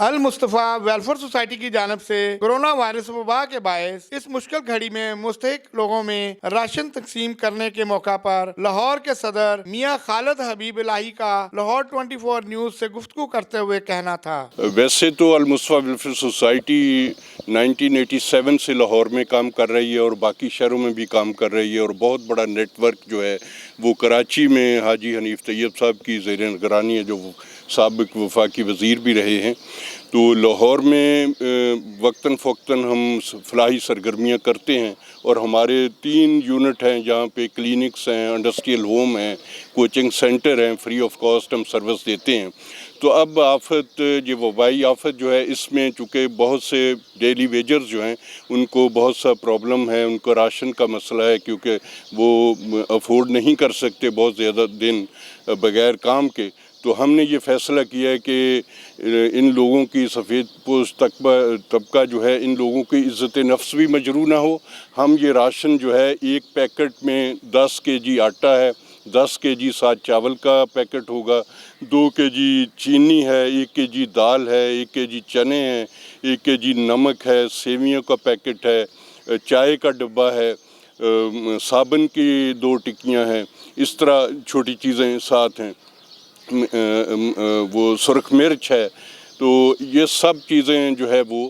المصطفی welfare society کی جانب سے کورونا وائرس وبا کے باعث اس مشکل گھڑی میں مستحق لوگوں میں راشن تقسیم کرنے کے موقع پر لاہور کے صدر میاں خالد حبیب الہی کا لاہور 24 نیوز سے گفتگو کرتے ہوئے کہنا تھا۔ ویسے تو المصطفی ویلفیئر سوسائٹی 1987 سے لاہور میں کام کر رہی ہے اور باقی شہروں میں بھی کام کر رہی ہے، اور بہت بڑا نیٹ ورک جو ہے وہ کراچی میں حاجی حنیف طیب صاحب کی زیر نگرانی ہے، جو سابق وفاقی وزیر بھی رہے ہیں۔ تو لاہور میں وقتاً فوقتاً ہم فلاحی سرگرمیاں کرتے ہیں، اور ہمارے 3 یونٹ ہیں جہاں پہ کلینکس ہیں، انڈسٹریل ہوم ہیں، کوچنگ سینٹر ہیں، فری آف کاسٹ ہم سروس دیتے ہیں۔ تو اب آفت، یہ وبائی آفت جو ہے، اس میں چونکہ بہت سے ڈیلی ویجرز جو ہیں ان کو بہت سا پرابلم ہے، ان کو راشن کا مسئلہ ہے، کیونکہ وہ افورڈ نہیں کر سکتے بہت زیادہ دن بغیر کام کے۔ تو ہم نے یہ فیصلہ کیا ہے کہ ان لوگوں کی سفید پوش طبقہ جو ہے، ان لوگوں کی عزت نفس بھی مجروح نہ ہو۔ ہم یہ راشن جو ہے، ایک پیکٹ میں 10 kg آٹا ہے، 10 kg ساتھ چاول کا پیکٹ ہوگا، 2 kg چینی ہے، 1 kg دال ہے، 1 kg چنے ہیں، 1 kg نمک ہے، سیویوں کا پیکٹ ہے، چائے کا ڈبہ ہے، صابن کی 2 ٹکیاں ہیں، اس طرح چھوٹی چیزیں ساتھ ہیں، وہ سرخ مرچ ہے۔ تو یہ سب چیزیں جو ہے وہ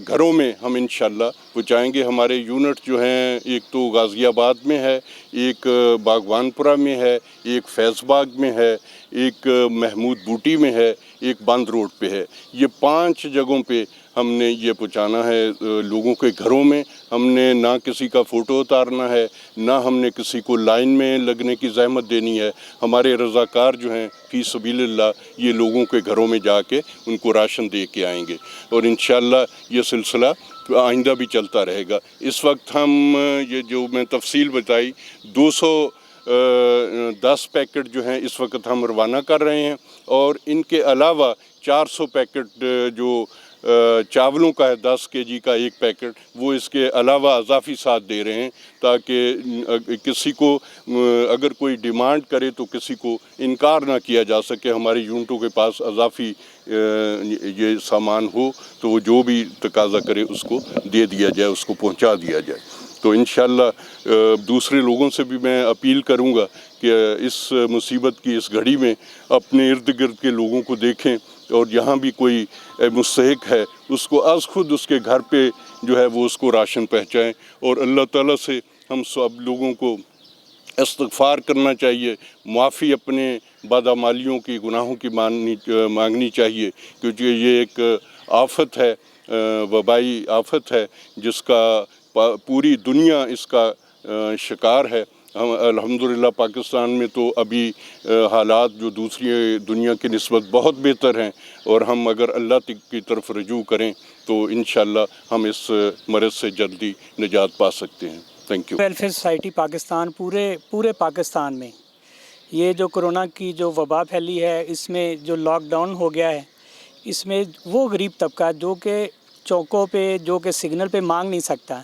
گھروں میں ہم انشاءاللہ پہنچائیں گے۔ ہمارے یونٹ جو ہیں، ایک تو غازی آباد میں ہے، ایک باغبان پورہ میں ہے، ایک فیض باغ میں ہے، ایک محمود بوٹی میں ہے، ایک بند روڈ پہ ہے۔ یہ 5 جگہوں پہ ہم نے یہ پہنچانا ہے لوگوں کے گھروں میں۔ ہم نے نہ کسی کا فوٹو اتارنا ہے، نہ ہم نے کسی کو لائن میں لگنے کی زحمت دینی ہے۔ ہمارے رضاکار جو ہیں فی سبیل اللہ، یہ لوگوں کے گھروں میں جا کے ان کو راشن دے کے آئیں گے، اور انشاءاللہ یہ سلسلہ آئندہ بھی چلتا رہے گا۔ اس وقت ہم یہ جو میں تفصیل بتائی، 210 پیکٹ جو ہیں اس وقت ہم روانہ کر رہے ہیں، اور ان کے علاوہ 400 پیکٹ جو چاولوں کا ہے، 10 kg کا ایک پیکٹ، وہ اس کے علاوہ اضافی ساتھ دے رہے ہیں، تاکہ کسی کو اگر کوئی ڈیمانڈ کرے تو کسی کو انکار نہ کیا جا سکے۔ ہمارے یونٹوں کے پاس اضافی یہ سامان ہو تو وہ جو بھی تقاضا کرے اس کو دے دیا جائے، اس کو پہنچا دیا جائے۔ تو انشاءاللہ دوسرے لوگوں سے بھی میں اپیل کروں گا کہ اس مصیبت کی اس گھڑی میں اپنے ارد گرد کے لوگوں کو دیکھیں، اور جہاں بھی کوئی مستحق ہے اس کو از خود اس کے گھر پہ جو ہے وہ اس کو راشن پہنچائیں، اور اللہ تعالیٰ سے ہم سب لوگوں کو استغفار کرنا چاہیے، معافی اپنے بدعمالیوں کی، گناہوں کی مانگنی چاہیے، کیونکہ یہ ایک آفت ہے، وبائی آفت ہے، جس کا پوری دنیا اس کا شکار ہے۔ ہم الحمدللہ پاکستان میں تو ابھی حالات جو دوسری دنیا کی نسبت بہت بہتر ہیں، اور ہم اگر اللہ کی طرف رجوع کریں تو انشاءاللہ ہم اس مرض سے جلدی نجات پا سکتے ہیں۔ Thank you. Welfare society Pakistan پورے پاکستان میں یہ جو کرونا کی جو وبا پھیلی ہے، اس میں جو لاک ڈاؤن ہو گیا ہے، اس میں وہ غریب طبقہ جو کہ چوکوں پہ، جو کہ سگنل پہ مانگ نہیں سکتا،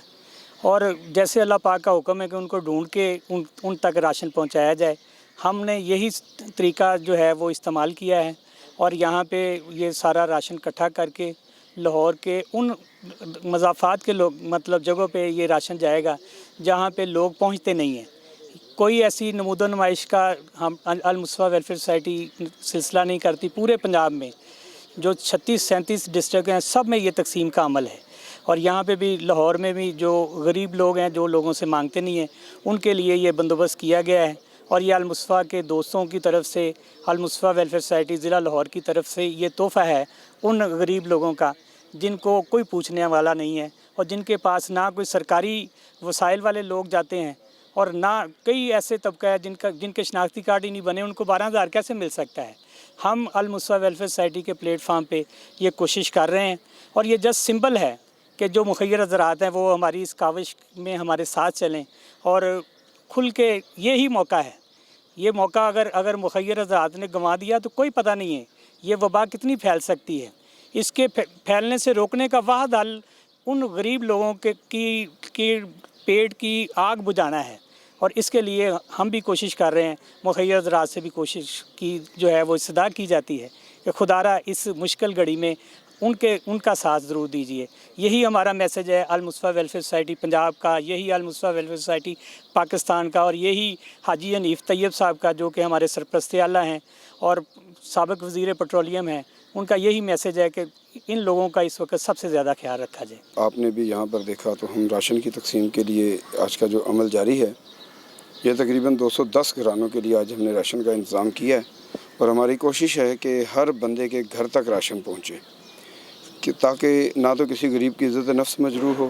اور جیسے اللہ پاک کا حکم ہے کہ ان کو ڈھونڈ کے ان تک راشن پہنچایا جائے، ہم نے یہی طریقہ جو ہے وہ استعمال کیا ہے، اور یہاں پہ یہ سارا راشن اکٹھا کر کے لاہور کے ان مضافات کے مطلب جگہوں پہ یہ راشن جائے گا جہاں پہ لوگ پہنچتے نہیں ہیں۔ کوئی ایسی نمود و نمائش کا ہم المصطفی ویلفیئر سوسائٹی سلسلہ نہیں کرتی۔ پورے پنجاب میں جو 36-37 ڈسٹرکٹ ہیں، سب میں یہ تقسیم کا عمل ہے، اور یہاں پہ بھی لاہور میں بھی جو غریب لوگ ہیں، جو لوگوں سے مانگتے نہیں ہیں، ان کے لیے یہ بندوبست کیا گیا ہے، اور یہ المصطفی کے دوستوں کی طرف سے، المصطفی ویلفیئر سوسائٹی ضلع لاہور کی طرف سے یہ تحفہ ہے ان غریب لوگوں کا جن کو کوئی پوچھنے والا نہیں ہے، اور جن کے پاس نہ کوئی سرکاری وسائل والے لوگ جاتے ہیں، اور نہ کئی ایسے طبقہ ہے جن کے شناختی کارڈ ہی نہیں بنے، ان کو 12,000 کیسے مل سکتا ہے۔ ہم المصطفی ویلفیئر سوسائٹی کے پلیٹ فارم پہ یہ کوشش کر رہے ہیں، اور یہ جسٹ سمبل ہے کہ جو مخیر حضرات ہیں وہ ہماری اس کاوش میں ہمارے ساتھ چلیں، اور کھل کے یہی موقع ہے۔ یہ موقع اگر مخیر حضرات نے گنوا دیا تو کوئی پتہ نہیں ہے یہ وبا کتنی پھیل سکتی ہے۔ اس کے پھیلنے سے روکنے کا واحد حل ان غریب لوگوں کی پیٹ کی آگ بجھانا ہے، اور اس کے لیے ہم بھی کوشش کر رہے ہیں، مخیر حضرات سے بھی کوشش کی جو ہے وہ صدا کی جاتی ہے کہ خدارہ اس مشکل گھڑی میں ان کا ساتھ ضرور دیجیے. یہی ہمارا میسیج ہے المصطفی ویلفیئر سوسائٹی پنجاب کا, یہی المصطفی ویلفیئر سوسائٹی پاکستان کا, اور یہی حاجی حنیف طیب صاحب کا جو کہ ہمارے سرپرست اعلیٰ ہیں اور سابق وزیر پیٹرولیم ہیں. ان کا یہی میسیج ہے کہ ان لوگوں کا اس وقت سب سے زیادہ خیال رکھا جائے. آپ نے بھی یہاں پر دیکھا تو ہم راشن کی تقسیم کے لیے آج کا جو عمل جاری ہے, یہ تقریباً 210 گھرانوں کے لیے آج ہم نے راشن کا انتظام کیا ہے, اور ہماری کوشش ہے کہ ہر بندے کے گھر تک راشن پہنچے, کہ تاکہ نہ تو کسی غریب کی عزت نفس مجروح ہو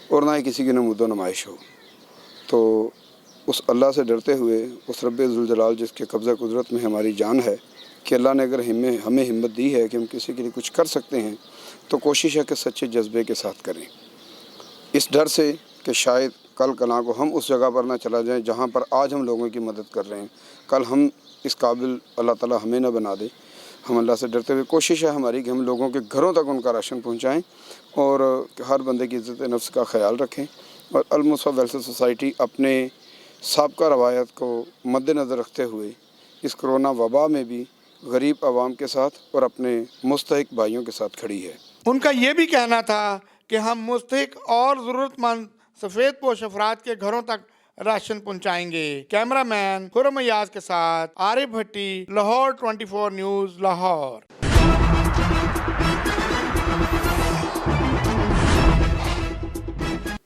اور نہ ہی کسی کی نمود و نمائش ہو. تو اس اللہ سے ڈرتے ہوئے, اس رب ذوالجلال جس کے قبضہ قدرت میں ہماری جان ہے, کہ اللہ نے اگر ہمیں ہمت دی ہے کہ ہم کسی کے لیے کچھ کر سکتے ہیں, تو کوشش ہے کہ سچے جذبے کے ساتھ کریں, اس ڈر سے کہ شاید کل کلاں کو ہم اس جگہ پر نہ چلا جائیں جہاں پر آج ہم لوگوں کی مدد کر رہے ہیں, کل ہم اس قابل اللہ تعالیٰ ہمیں نہ بنا دے. ہم اللہ سے ڈرتے ہوئے کوشش ہے ہماری کہ ہم لوگوں کے گھروں تک ان کا راشن پہنچائیں, اور ہر بندے کی عزت نفس کا خیال رکھیں. اور المصطفی ویلفیئر سوسائٹی اپنے سابقہ روایت کو مد نظر رکھتے ہوئے اس کرونا وبا میں بھی غریب عوام کے ساتھ اور اپنے مستحق بھائیوں کے ساتھ کھڑی ہے. ان کا یہ بھی کہنا تھا کہ ہم مستحق اور ضرورت مند سفید پوش افراد کے گھروں تک راشن پہنچائیں گے. کیمرہ مین خرم ایاز کے ساتھ عارف بھٹی، لاہور 24 نیوز لاہور.